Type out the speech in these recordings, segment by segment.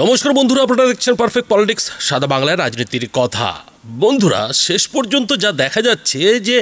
নমস্কার বন্ধুরা, আপনারা দেখছেন পারফেক্ট পলিটিক্স, সাদা বাংলায় রাজনীতির কথা। বন্ধুরা, শেষ পর্যন্ত যা দেখা যাচ্ছে যে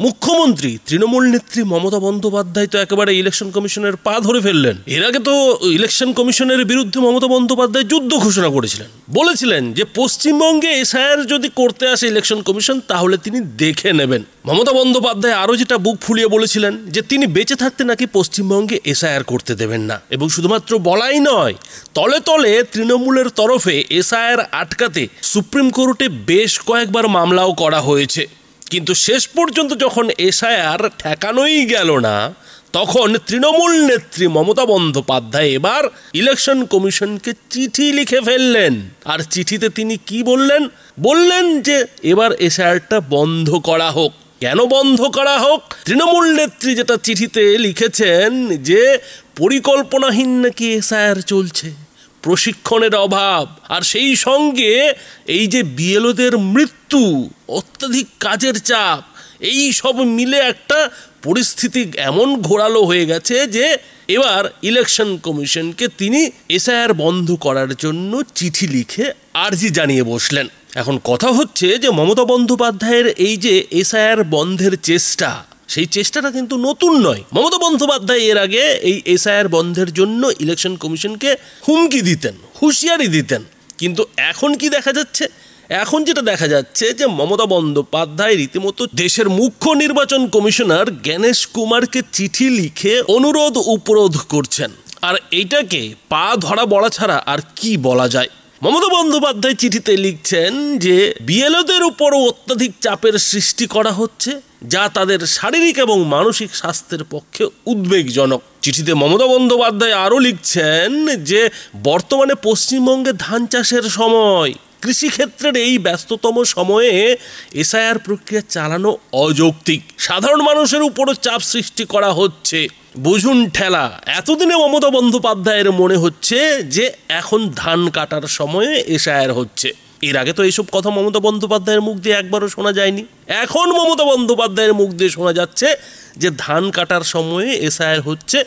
মুখ্যমন্ত্রী তৃণমূল নেত্রী মমতা বন্দ্যোপাধ্যায় তো একেবারে ইলেকশন কমিশনের পা ধরে ফেললেন। এর আগে তো ইলেকশন কমিশনের বিরুদ্ধে মমতা বন্দ্যোপাধ্যায় যুদ্ধ ঘোষণা করেছিলেন, বলেছিলেন যে পশ্চিমবঙ্গে এসআইআর যদি করতে আসে ইলেকশন কমিশন তাহলে তিনি দেখে নেবেন। মমতা বন্দ্যোপাধ্যায় আরও যেটা বুক ফুলিয়ে বলেছিলেন যে তিনি বেঁচে থাকতে নাকি পশ্চিমবঙ্গে এসআইআর করতে দেবেন না, এবং শুধুমাত্র বলাই নয়, তলে তলে তৃণমূলের তরফে এসআইআর আটকাতে সুপ্রিম কোর্টে বেশ কয়েকবার মামলাও করা হয়েছে। কিন্তু শেষ পর্যন্ত যখন এসআইআর ঠেকানোই গেল না, তখন তৃণমূল নেত্রী মমতা বন্দ্যোপাধ্যায় এবার ইলেকশন কমিশনকে চিঠি লিখে ফেললেন। আর চিঠিতে তিনি কি বললেন যে এবার এসআইআরটা বন্ধ করা হোক। কেন বন্ধ করা হোক? তৃণমূল নেত্রী যেটা চিঠিতে লিখেছেন যে পরিকল্পনাহীন নাকি এসআইআর চলছে, প্রশিক্ষণের অভাব, আর সেই সঙ্গে এই যে বিএলওদের মৃত্যু, অত্যাধিক কাজের চাপ, এই সব মিলে একটা পরিস্থিতি এমন ঘোরালো হয়ে গেছে যে এবার ইলেকশন কমিশনকে তিনি এসআইআর বন্ধ করার জন্য চিঠি লিখে আর্জি জানিয়ে বসলেন। এখন কথা হচ্ছে যে মমতা বন্দ্যোপাধ্যায়ের এই যে এসআইআর বন্ধের চেষ্টা, সেই চেষ্টাটা কিন্তু নতুন নয়। মমতা বন্দ্যোপাধ্যায় এর আগে এই এসআইআর বন্ধের জন্য ইলেকশন কমিশনকে হুমকি দিতেন, হুঁশিয়ারি দিতেন। কিন্তু এখন কি দেখা যাচ্ছে? এখন যেটা দেখা যাচ্ছে যে মমতা বন্দ্যোপাধ্যায় রীতিমতো দেশের মুখ্য নির্বাচন কমিশনার জ্ঞানেশ কুমারকে চিঠি লিখে অনুরোধ উপরোধ করছেন। আর এইটাকে পা ধরা বলা ছাড়া আর কি বলা যায়? মমতা বন্দ্যোপাধ্যায় চিঠিতে লিখছেন যে বিএলওদের উপরও অত্যাধিক চাপের সৃষ্টি করা হচ্ছে, যা তাদের শারীরিক এবং মানসিক স্বাস্থ্যের পক্ষে উদ্বেগজনক। চিঠিতে মমতা বন্দ্যোপাধ্যায় আরও লিখছেন যে বর্তমানে পশ্চিমবঙ্গে ধান চাষের সময়, কৃষিক্ষেত্রের এই ব্যস্ততম সময়ে এসআইআর প্রক্রিয়া চালানো অযৌক্তিক, সাধারণ মানুষের উপরও চাপ সৃষ্টি করা হচ্ছে। বুঝুন ঠেলা। এতদিনে মমতা বন্দ্যোপাধ্যায়ের মনে হচ্ছে যে এখন ধান কাটার সময়ে এসআইআর হচ্ছে। এর আগে তো এইসব কথা মমতা বন্দ্যোপাধ্যায়ের মুখ দিয়ে একবারও শোনা যায়নি। এখন মমতা বন্দ্যোপাধ্যায়ের মুখ দিয়ে শোনা যাচ্ছে যে ধান কাটার সময়ে এসআইআর হচ্ছে,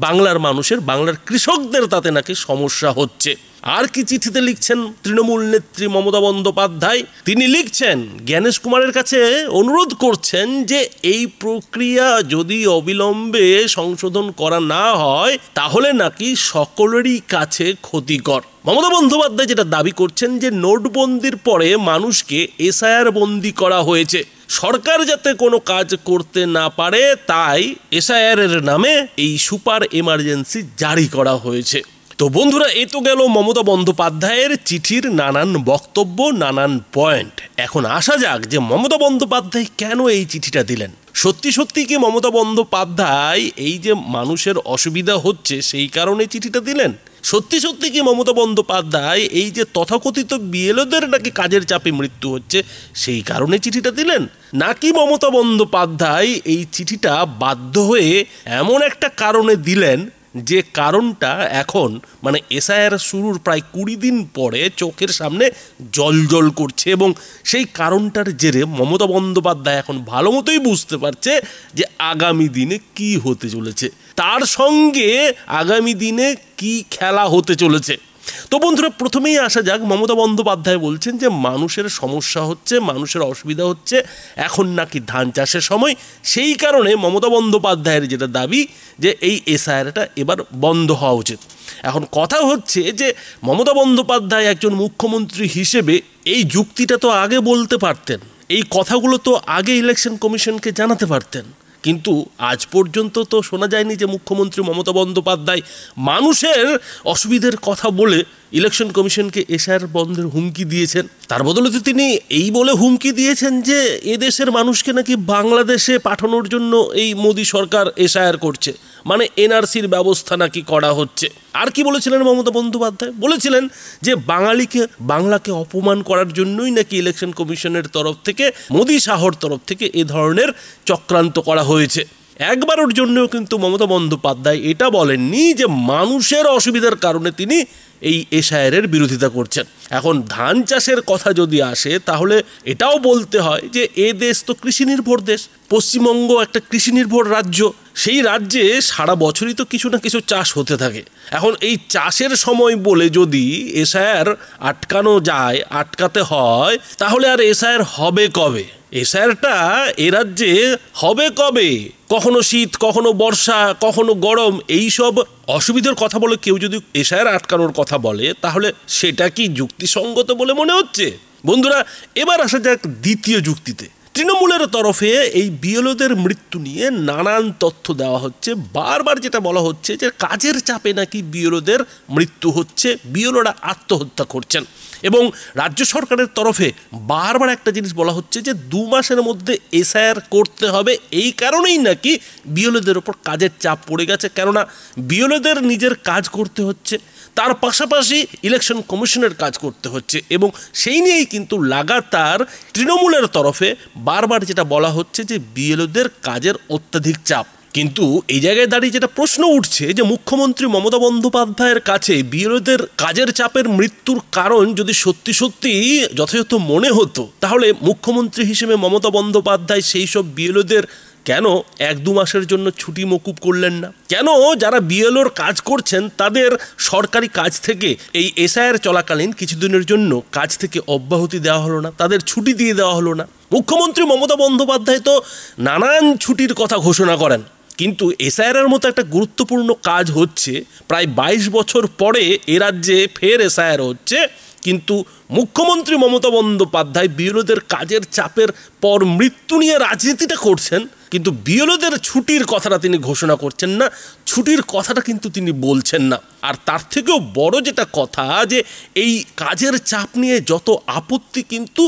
বাংলার মানুষের, বাংলার কৃষকদের তাতে নাকি সমস্যা হচ্ছে। আর কি চিঠিতে লিখছেন তৃণমূল নেত্রী মমতা বন্দ্যোপাধ্যায়? তিনি লিখছেন, জ্ঞানেশ কুমারের কাছে অনুরোধ করছেন যে এই প্রক্রিয়া যদি অবিলম্বে সংশোধন করা না হয় তাহলে নাকি সকলেরই কাছে ক্ষতিকর। মমতা বন্দ্যোপাধ্যায় যেটা দাবি করছেন যে নোটবন্দির পরে মানুষকে এসআইআর বন্দি করা হয়েছে, সরকার যাতে কোনো কাজ করতে না পারে তাই এসআইআর এর নামে এই সুপার এমার্জেন্সি জারি করা হয়েছে। তো বন্ধুরা, এ তো গেল মমতা বন্দ্যোপাধ্যায়ের চিঠির নানান বক্তব্য, নানান পয়েন্ট। এখন আসা যাক যে মমতা বন্দ্যোপাধ্যায় কেন এই চিঠিটা দিলেন। সত্যি সত্যি কি মমতা বন্দ্যোপাধ্যায় এই যে মানুষের অসুবিধা হচ্ছে সেই কারণে চিঠিটা দিলেন? সত্যি সত্যি কি মমতা বন্দ্যোপাধ্যায় এই যে তথাকথিত বিএলওদের নাকি কাজের চাপে মৃত্যু হচ্ছে সেই কারণে চিঠিটা দিলেন? নাকি মমতা বন্দ্যোপাধ্যায় এই চিঠিটা বাধ্য হয়ে এমন একটা কারণে দিলেন যে কারণটা এখন মানে এসআইআর শুরুর প্রায় 20 দিন পরে চোখের সামনে জ্বলজ্বল করছে, এবং সেই কারণটার জেরে মমতা বন্দ্যোপাধ্যায় এখন ভালো মতোই বুঝতে পারছে যে আগামী দিনে কি হতে চলেছে, তার সঙ্গে আগামী দিনে কি খেলা হতে চলেছে। তো বন্ধুরা, প্রথমেই আসা যাক, মমতা বন্দ্যোপাধ্যায় বলছেন যে মানুষের সমস্যা হচ্ছে, মানুষের অসুবিধা হচ্ছে, এখন নাকি ধান চাষের সময়, সেই কারণে মমতা বন্দ্যোপাধ্যায়ের যেটা দাবি যে এই এসআইআরটা এবার বন্ধ হওয়া উচিত। এখন কথা হচ্ছে যে মমতা বন্দ্যোপাধ্যায় একজন মুখ্যমন্ত্রী হিসেবে এই যুক্তিটা তো আগে বলতে পারতেন, এই কথাগুলো তো আগে ইলেকশন কমিশনকে জানাতে পারতেন। কিন্তু আজ পর্যন্ত তো শোনা যায়নি যে মুখ্যমন্ত্রী মমতা বন্দ্যোপাধ্যায় মানুষের অসুবিধার কথা বলে ইলেকশন কমিশনকে এসআইআর বন্ধের হুমকি দিয়েছেন। তার বদলে তো তিনি এই বলে হুমকি দিয়েছেন যে এদেশের মানুষকে নাকি বাংলাদেশে পাঠানোর জন্য এই মোদী সরকার এসআইআর করছে, মানে এনআরসির ব্যবস্থা নাকি করা হচ্ছে। আর কি বলেছিলেন মমতা বন্দ্যোপাধ্যায়? বলেছিলেন যে বাংলাকে অপমান করার জন্যই নাকি ইলেকশন কমিশনের তরফ থেকে, মোদী শাহর তরফ থেকে এ ধরনের চক্রান্ত করা হয়েছে। একবারের জন্যও কিন্তু মমতা বন্দ্যোপাধ্যায় এটা বলেননি যে মানুষের অসুবিধার কারণে তিনি এই এসআইআরের বিরোধিতা করছেন। এখন ধান চাষের কথা যদি আসে তাহলে এটাও বলতে হয় যে এ দেশ তো কৃষি নির্ভর দেশ, পশ্চিমবঙ্গ একটা কৃষি নির্ভর রাজ্য, সেই রাজ্যে সারা বছরই তো কিছু না কিছু চাষ হতে থাকে। এখন এই চাষের সময় বলে যদি এসআইআর আটকানো যায়, আটকাতে হয়, তাহলে আর এসআইআর হবে কবে? এসআইআরটা এ রাজ্যে হবে কবে? কখনো শীত, কখনো বর্ষা, কখনো গরম, এই সব অসুবিধার কথা বলে কেউ যদি এসআইআর আটকানোর কথা বলে তাহলে সেটা কি যুক্তিসঙ্গত বলে মনে হচ্ছে? বন্ধুরা, এবার আসা যাক দ্বিতীয় যুক্তিতে। তৃণমূলের তরফে এই বিএলওদের মৃত্যু নিয়ে নানান তথ্য দেওয়া হচ্ছে। বারবার যেটা বলা হচ্ছে যে কাজের চাপে নাকি বিএলওদের মৃত্যু হচ্ছে, বিএলওরা আত্মহত্যা করছেন। এবং রাজ্য সরকারের তরফে বারবার একটা জিনিস বলা হচ্ছে যে 2 মাসের মধ্যে এসআইআর করতে হবে। এই কারণেই নাকি বিএলওদের ওপর কাজের চাপ পড়ে গেছে, কেননা বিএলওদের নিজের কাজ করতে হচ্ছে, তার পাশাপাশি ইলেকশন কমিশনের কাজ করতে হচ্ছে। এবং সেই নিয়েই কিন্তু লাগাতার তৃণমূলের তরফে বারবার যেটা বলা হচ্ছে যে বিএলওদের কাজের অত্যাধিক চাপ। কিন্তু এই জায়গায় দাঁড়িয়ে যেটা প্রশ্ন উঠছে যে মুখ্যমন্ত্রী মমতা বন্দ্যোপাধ্যায়ের কাছে বিএলওদের কাজের চাপের মৃত্যুর কারণ যদি সত্যি সত্যি যথাযথ মনে হতো, তাহলে মুখ্যমন্ত্রী হিসেবে মমতা বন্দ্যোপাধ্যায় সেই সব বিএলওদের কেন 1-2 মাসের জন্য ছুটি মকুব করলেন না? কেন যারা বিএলওর কাজ করছেন তাদের সরকারি কাজ থেকে এই এসআইআর চলাকালীন কিছুদিনের জন্য কাজ থেকে অব্যাহতি দেওয়া হলো না, তাদের ছুটি দিয়ে দেওয়া হলো না? মুখ্যমন্ত্রী মমতা বন্দ্যোপাধ্যায় তো নানান ছুটির কথা ঘোষণা করেন, কিন্তু এসআইআরের মতো একটা গুরুত্বপূর্ণ কাজ হচ্ছে, প্রায় 22 বছর পরে এ রাজ্যে ফের এসআইআর হচ্ছে, কিন্তু মুখ্যমন্ত্রী মমতা বন্দ্যোপাধ্যায় বিএলওদের কাজের চাপের পর মৃত্যু নিয়ে রাজনীতিটা করছেন, কিন্তু বিএলওদের ছুটির কথাটা তিনি ঘোষণা করছেন না, ছুটির কথাটা কিন্তু তিনি বলছেন না। আর তার থেকেও বড় যেটা কথা, যে এই কাজের চাপ নিয়ে যত আপত্তি কিন্তু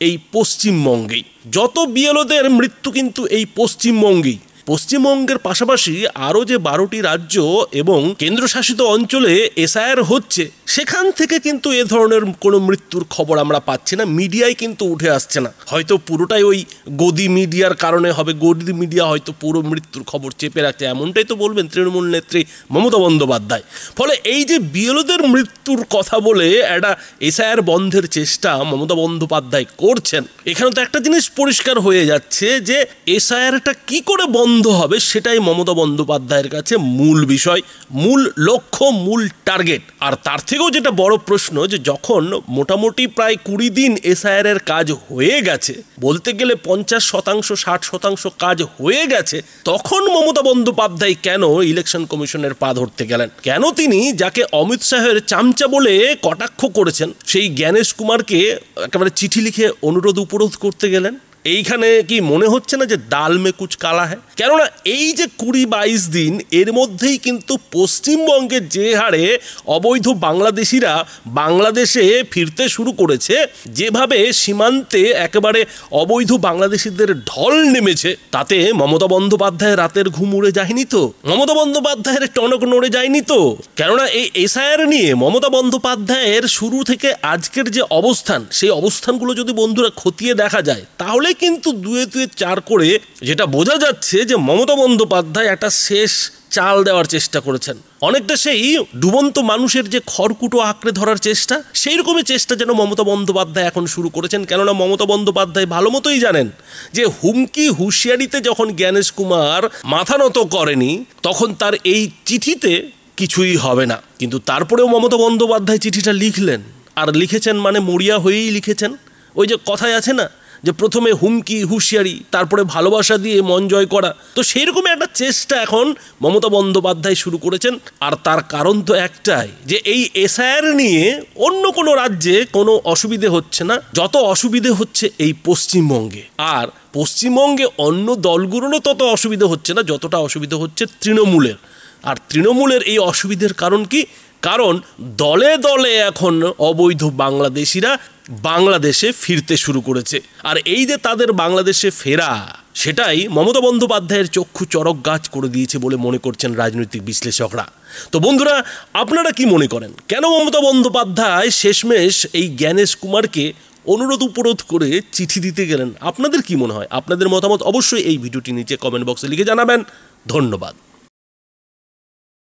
এই পশ্চিমবঙ্গেই, যত বিএলওদের মৃত্যু কিন্তু এই পশ্চিমবঙ্গেই। পশ্চিমবঙ্গের পাশাপাশি আরও যে 12টি রাজ্য এবং কেন্দ্রশাসিত অঞ্চলে এসআইআর হচ্ছে, সেখান থেকে কিন্তু এ ধরনের কোনো মৃত্যুর খবর আমরা পাচ্ছি না, মিডিয়ায় কিন্তু উঠে আসছে না। হয়তো পুরোটাই ওই গদি মিডিয়ার কারণে হবে, গদি মিডিয়া হয়তো পুরো মৃত্যুর খবর চেপে রাখছে, এমনটাই তো বলবেন তৃণমূল নেত্রী মমতা বন্দ্যোপাধ্যায়। ফলে এই যে বিএলওদের মৃত্যুর কথা বলে একটা এসআইআর বন্ধের চেষ্টা মমতা বন্দ্যোপাধ্যায় করছেন, এখানে তো একটা জিনিস পরিষ্কার হয়ে যাচ্ছে যে এসআইআরটা কি করে বন্ধ হবে সেটাই মমতা বন্দ্যোপাধ্যায়ের কাছে মূল বিষয়, মূল লক্ষ্য, মূল টার্গেট। আর তার থেকেও যেটা বড় প্রশ্ন, যে যখন মোটামুটি প্রায় 20 দিন এসআইআর এর কাজ হয়ে গেছে, বলতে গেলে 50%, 60% কাজ হয়ে গেছে, তখন মমতা বন্দ্যোপাধ্যায় কেন ইলেকশন কমিশনের পা ধরতে গেলেন? কেন তিনি যাকে অমিত শাহের চামচা বলে কটাক্ষ করেছেন সেই জ্ঞানেশ কুমারকে একেবারে চিঠি লিখে অনুরোধ উপরোধ করতে গেলেন? এইখানে কি মনে হচ্ছে না যে ডাল মে কুচ কালা হ্যায়? কেননা এই যে 20-22 দিন এর মধ্যেই কিন্তু পশ্চিমবঙ্গে যে হারে অবৈধ বাংলাদেশিরা বাংলাদেশে ফিরতে শুরু করেছে, যেভাবে সীমান্তে একেবারে অবৈধ বাংলাদেশিদের ঢল নেমেছে, তাতে মমতা বন্দ্যোপাধ্যায়ের রাতের ঘুম উড়ে যায়নি তো? মমতা বন্দ্যোপাধ্যায়ের টনক নড়ে যায়নি তো? কেননা এই এসআইআর নিয়ে মমতা বন্দ্যোপাধ্যায়ের শুরু থেকে আজকের যে অবস্থান, সেই অবস্থানগুলো যদি বন্ধুরা খতিয়ে দেখা যায়, তাহলে কিন্তু 2-4 করে যেটা বোঝা যাচ্ছে যে মমতা বন্দ্যোপাধ্যায় একটা শেষ চাল দেওয়ার চেষ্টা করেছেন। অনেকটা সেই ডুবন্ত মানুষের যে খড়কুটো আঁকড়ে ধরার চেষ্টা, সেই রকমই চেষ্টা যেন মমতা বন্দ্যোপাধ্যায় এখন শুরু করেছেন। কেননা মমতা বন্দ্যোপাধ্যায় ভালো মতোই জানেন যে হুমকি হুঁশিয়ারিতে যখন জ্ঞানেশ কুমার মাথা নত করেনি, তখন তার এই চিঠিতে কিছুই হবে না। কিন্তু তারপরেও মমতা বন্দ্যোপাধ্যায় চিঠিটা লিখলেন, আর লিখেছেন মানে মরিয়া হয়েই লিখেছেন। ওই যে কথায় আছে না, যে প্রথমে হুমকি হুঁশিয়ারি, তারপরে ভালোবাসা দিয়ে মন জয় করা, তো সেই রকমই একটা চেষ্টা এখন মমতা বন্দ্যোপাধ্যায় শুরু করেছেন। আর তার কারণ তো একটাই, যে এই এসআইআর নিয়ে অন্য কোনো রাজ্যে কোনো অসুবিধে হচ্ছে না, যত অসুবিধে হচ্ছে এই পশ্চিমবঙ্গে। আর পশ্চিমবঙ্গে অন্য দলগুলোরও তত অসুবিধে হচ্ছে না যতটা অসুবিধে হচ্ছে তৃণমূলের। আর তৃণমূলের এই অসুবিধের কারণ কি? কারণ দলে দলে এখন অবৈধ বাংলাদেশিরা বাংলাদেশে ফিরতে শুরু করেছে। আর এই যে তাদের বাংলাদেশে ফেরা, সেটাই মমতা বন্দ্যোপাধ্যায়ের চক্ষু চরক গাছ করে দিয়েছে বলে মনে করছেন রাজনৈতিক বিশ্লেষকরা। তো বন্ধুরা, আপনারা কি মনে করেন, কেন মমতা বন্দ্যোপাধ্যায় শেষমেশ এই জ্ঞানেশ কুমারকে অনুরোধ উপরোধ করে চিঠি দিতে গেলেন? আপনাদের কি মনে হয়? আপনাদের মতামত অবশ্যই এই ভিডিওটি নিচে কমেন্ট বক্সে লিখে জানাবেন। ধন্যবাদ।